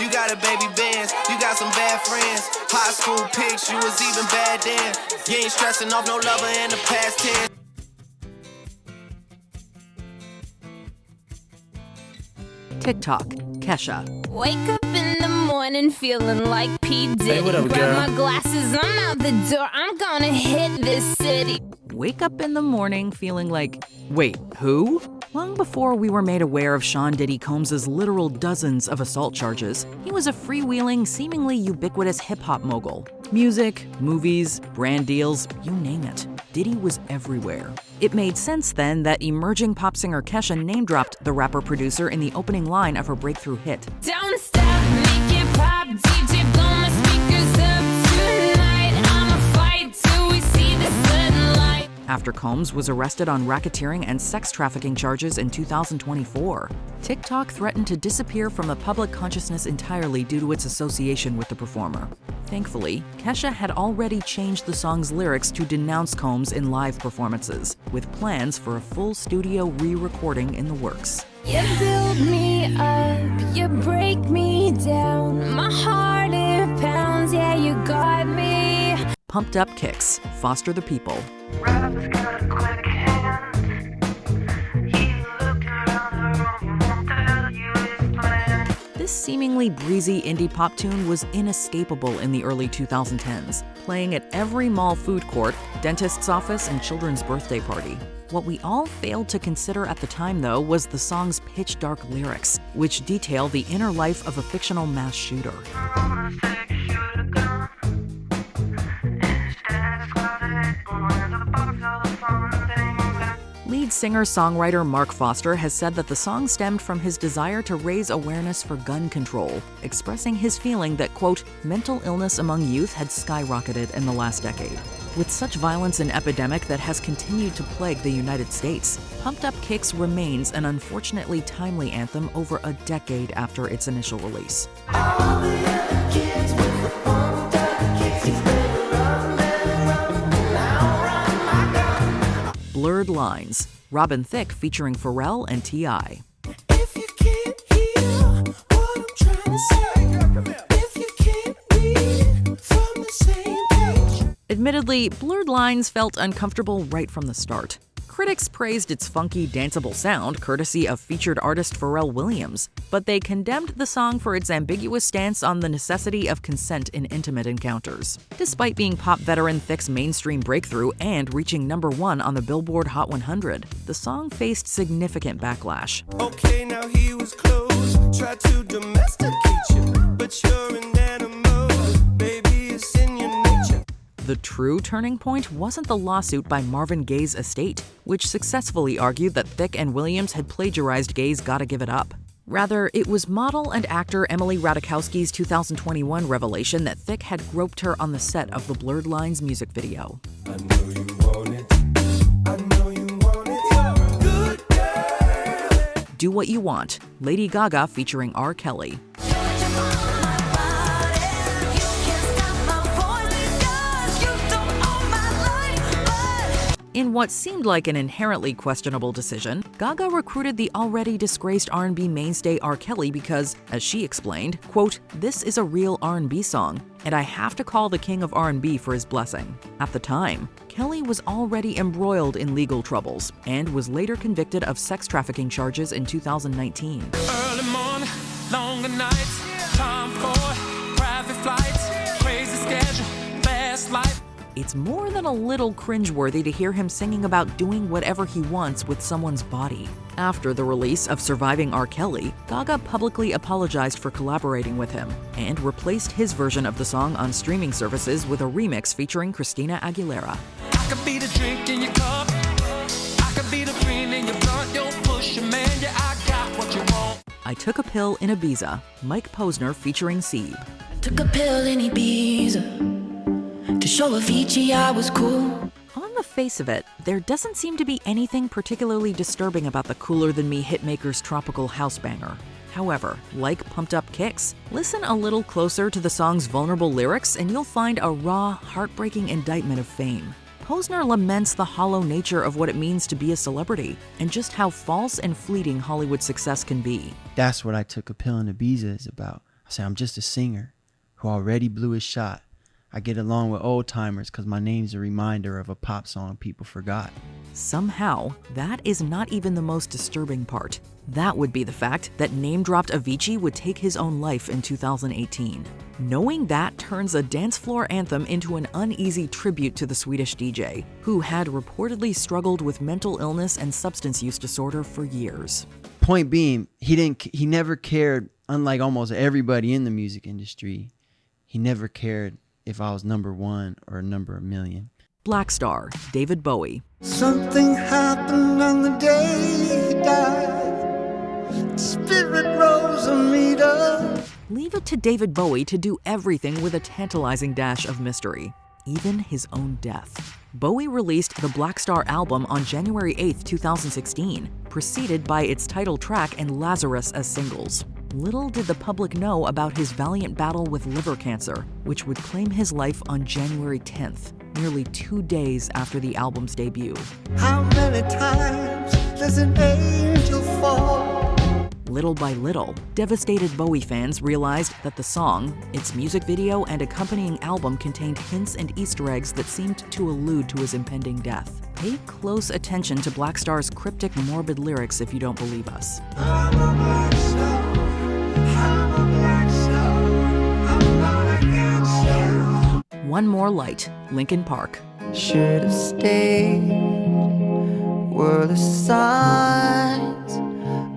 You got a baby Benz, you got some bad friends. High school pics, you was even bad then. You ain't stressing off no lover in the past tense. TiK ToK, Kesha. Wake up in the morning feeling like P. Diddy. Hey, what up, Grab girl? my glasses, I'm out the door, I'm gonna hit this city. Wake up in the morning feeling like, wait, who? Long before we were made aware of Sean Diddy Combs' literal dozens of assault charges, he was a freewheeling, seemingly ubiquitous hip-hop mogul. Music, movies, brand deals, you name it. Diddy was everywhere. It made sense then that emerging pop singer Kesha name-dropped the rapper-producer in the opening line of her breakthrough hit. Don't stop, make it pop, DJ blow my speakers up tonight. I'ma fight till we see the sunlight. After Combs was arrested on racketeering and sex trafficking charges in 2024, TiK ToK threatened to disappear from the public consciousness entirely due to its association with the performer. Thankfully, Kesha had already changed the song's lyrics to denounce Combs in live performances, with plans for a full studio re-recording in the works. You build me up, you break me down. My heart, it pounds, yeah, you got me. Pumped up kicks, foster the people. Rapper's got a quick hand. He looked around the room, won't tell you his plan. This seemingly breezy indie pop tune was inescapable in the early 2010s, playing at every mall food court, dentist's office, and children's birthday party. What we all failed to consider at the time, though, was the song's pitch-dark lyrics, which detail the inner life of a fictional mass shooter. I said you should've gone. Instead, I squatted, went to the box of the fun things. Lead singer-songwriter Mark Foster has said that the song stemmed from his desire to raise awareness for gun control, expressing his feeling that, quote, mental illness among youth had skyrocketed in the last decade. With such violence and epidemic that has continued to plague the United States, Pumped Up Kicks remains an unfortunately timely anthem over a decade after its initial release. Blurred Lines, Robin Thicke featuring Pharrell and T.I. If you can't hear what I'm trying to say, if you can't read from the same page. Admittedly, Blurred Lines felt uncomfortable right from the start. Critics praised its funky, danceable sound, courtesy of featured artist Pharrell Williams, but they condemned the song for its ambiguous stance on the necessity of consent in intimate encounters. Despite being pop veteran Thicke's mainstream breakthrough and reaching #1 on the Billboard Hot 100, the song faced significant backlash. Okay, now he was close, tried to domesticate you, but you're an animal, baby, it's in your nature. The true turning point wasn't the lawsuit by Marvin Gaye's estate, which successfully argued that Thicke and Williams had plagiarized Gaye's Gotta Give It Up. Rather, it was model and actor Emily Ratajkowski's 2021 revelation that Thicke had groped her on the set of the Blurred Lines music video. I know you want it. I know you want it. Good girl. Do What You Want, Lady Gaga featuring R. Kelly. In what seemed like an inherently questionable decision, Gaga recruited the already disgraced R&B mainstay R. Kelly because, as she explained, quote, this is a real R&B song, and I have to call the king of R&B for his blessing. At the time, Kelly was already embroiled in legal troubles and was later convicted of sex trafficking charges in 2019. Early morning, longer nights, time for private flights, crazy schedule, fast life. It's more than a little cringeworthy to hear him singing about doing whatever he wants with someone's body. After the release of Surviving R. Kelly, Gaga publicly apologized for collaborating with him and replaced his version of the song on streaming services with a remix featuring Christina Aguilera. I could be the drink in your cup, I could be the green in your blunt, you'll push your man, yeah, I got what you want. I Took a Pill in Ibiza, Mike Posner featuring Sieb. Took a pill in Ibiza to show Avicii I was cool. On the face of it, there doesn't seem to be anything particularly disturbing about the Cooler Than Me hitmaker's tropical house banger. However, like Pumped Up Kicks, listen a little closer to the song's vulnerable lyrics and you'll find a raw, heartbreaking indictment of fame. Posner laments the hollow nature of what it means to be a celebrity and just how false and fleeting Hollywood success can be. That's what I Took a Pill in Ibiza is about. I say, I'm just a singer who already blew his shot. I get along with old timers because my name's a reminder of a pop song people forgot. Somehow, that is not even the most disturbing part. That would be the fact that name-dropped Avicii would take his own life in 2018. Knowing that turns a dance floor anthem into an uneasy tribute to the Swedish DJ, who had reportedly struggled with mental illness and substance use disorder for years. Point being, he never cared, unlike almost everybody in the music industry, he never cared if I was number one or number a million. Blackstar, David Bowie. Something happened on the day he died. Spirit rose a meter. Leave it to David Bowie to do everything with a tantalizing dash of mystery, even his own death. Bowie released the Blackstar album on January 8, 2016, preceded by its title track and Lazarus as singles. Little did the public know about his valiant battle with liver cancer, which would claim his life on January 10th, nearly 2 days after the album's debut. How many times does an angel fall? Little by little, devastated Bowie fans realized that the song, its music video, and accompanying album contained hints and Easter eggs that seemed to allude to his impending death. Pay close attention to Blackstar's cryptic, morbid lyrics if you don't believe us. I'm a black star. I'm a black star. I'm gonna get you. One More Light, Linkin Park. Should have stayed. Were the signs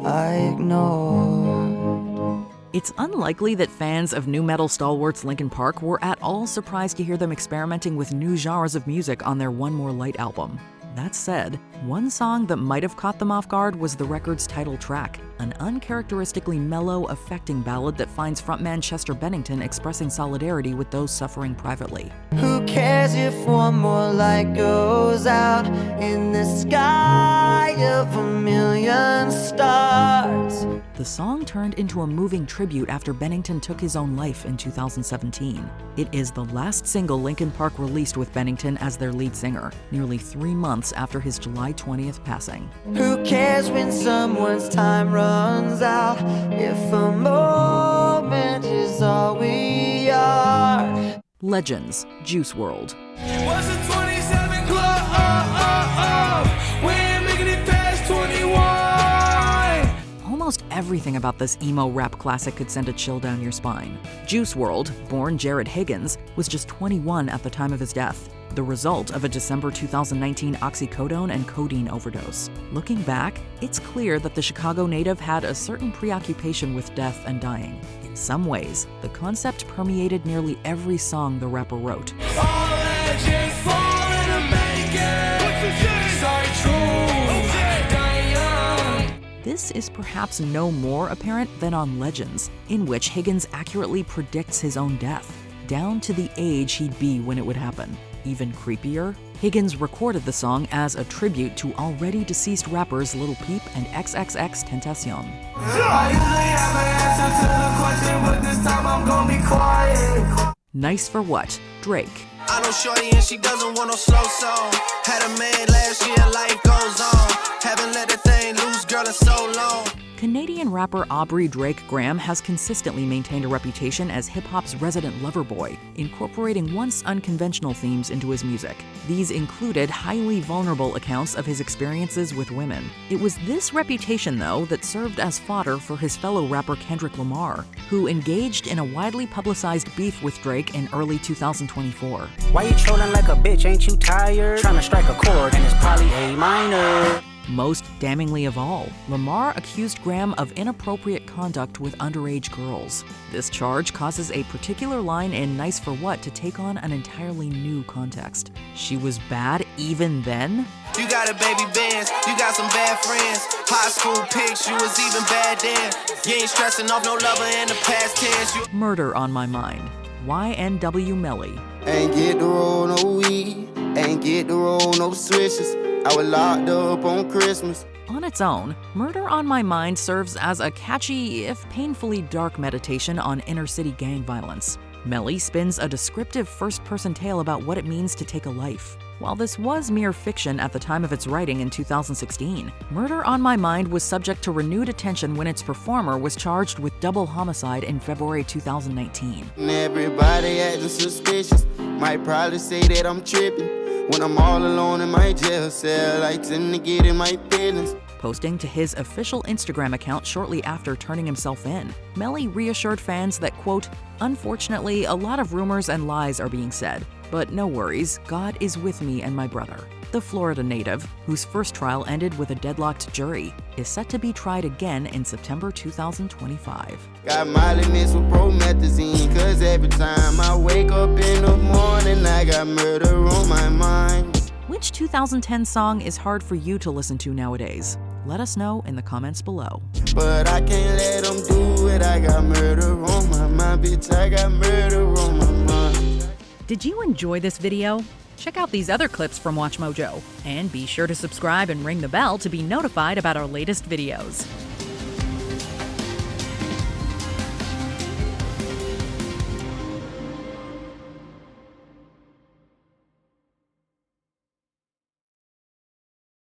I ignored. It's unlikely that fans of nu metal stalwarts Linkin Park were at all surprised to hear them experimenting with new genres of music on their One More Light album. That said, one song that might have caught them off guard was the record's title track, an uncharacteristically mellow, affecting ballad that finds frontman Chester Bennington expressing solidarity with those suffering privately. Who cares if one more light goes out in the sky of a million stars? The song turned into a moving tribute after Bennington took his own life in 2017. It is the last single Linkin Park released with Bennington as their lead singer, nearly 3 months after his July 20th passing. Who cares when someone's time runs out if a moment is all we are? Legends, Juice WRLD. Was it 27 club? We ain't making it past 21. Almost everything about this emo rap classic could send a chill down your spine. Juice WRLD, born Jared Higgins, was just 21 at the time of his death, the result of a December 2019 oxycodone and codeine overdose. Looking back, it's clear that the Chicago native had a certain preoccupation with death and dying. In some ways, the concept permeated nearly every song the rapper wrote. All legends fall in a making. Sorry, true. Dying young. This is perhaps no more apparent than on Legends, in which Higgins accurately predicts his own death, down to the age he'd be when it would happen. Even creepier, Higgins recorded the song as a tribute to already deceased rappers Lil Peep and XXXTentacion. I usually have an answer to the question, but this time I'm gonna be quiet. Nice for What? Drake. I know shorty and she doesn't want no slow song. Had a man last year, life goes on. Haven't let the thing loose, girl, in so long. Canadian rapper Aubrey Drake Graham has consistently maintained a reputation as hip-hop's resident lover boy, incorporating once unconventional themes into his music. These included highly vulnerable accounts of his experiences with women. It was this reputation, though, that served as fodder for his fellow rapper Kendrick Lamar, who engaged in a widely publicized beef with Drake in early 2024. Why you trolling like a bitch? Ain't you tired? Trying to strike a chord and it's probably A minor. Most damningly of all, Lamar accused Graham of inappropriate conduct with underage girls. This charge causes a particular line in Nice for What to take on an entirely new context. She was bad even then? You got a baby Benz, you got some bad friends. High school pics, you was even bad then. You ain't stressing off no lover in the past tense. Murder on My Mind, YNW Melly. Ain't get to roll no weed, ain't get to roll no switches. I was locked up on Christmas. On its own, Murder on My Mind serves as a catchy, if painfully dark meditation on inner-city gang violence. Melly spins a descriptive first-person tale about what it means to take a life. While this was mere fiction at the time of its writing in 2016, Murder on My Mind was subject to renewed attention when its performer was charged with double homicide in February 2019. Everybody acting suspicious. Might probably say that I'm tripping. When I'm all alone in my jail cell, I tend to get in my feelings. Posting to his official Instagram account shortly after turning himself in, Melly reassured fans that, quote, "Unfortunately, a lot of rumors and lies are being said, but no worries, God is with me and my brother." The Florida native, whose first trial ended with a deadlocked jury, is set to be tried again in September 2025. Got my limits with promethazine, cause every time I wake up in the morning, I got murder on my mind. Which 2010 song is hard for you to listen to nowadays? Let us know in the comments below. But I can't let them do it, I got murder on my mind, bitch, I got murder on my mind. Did you enjoy this video? Check out these other clips from Watch Mojo, and be sure to subscribe and ring the bell to be notified about our latest videos.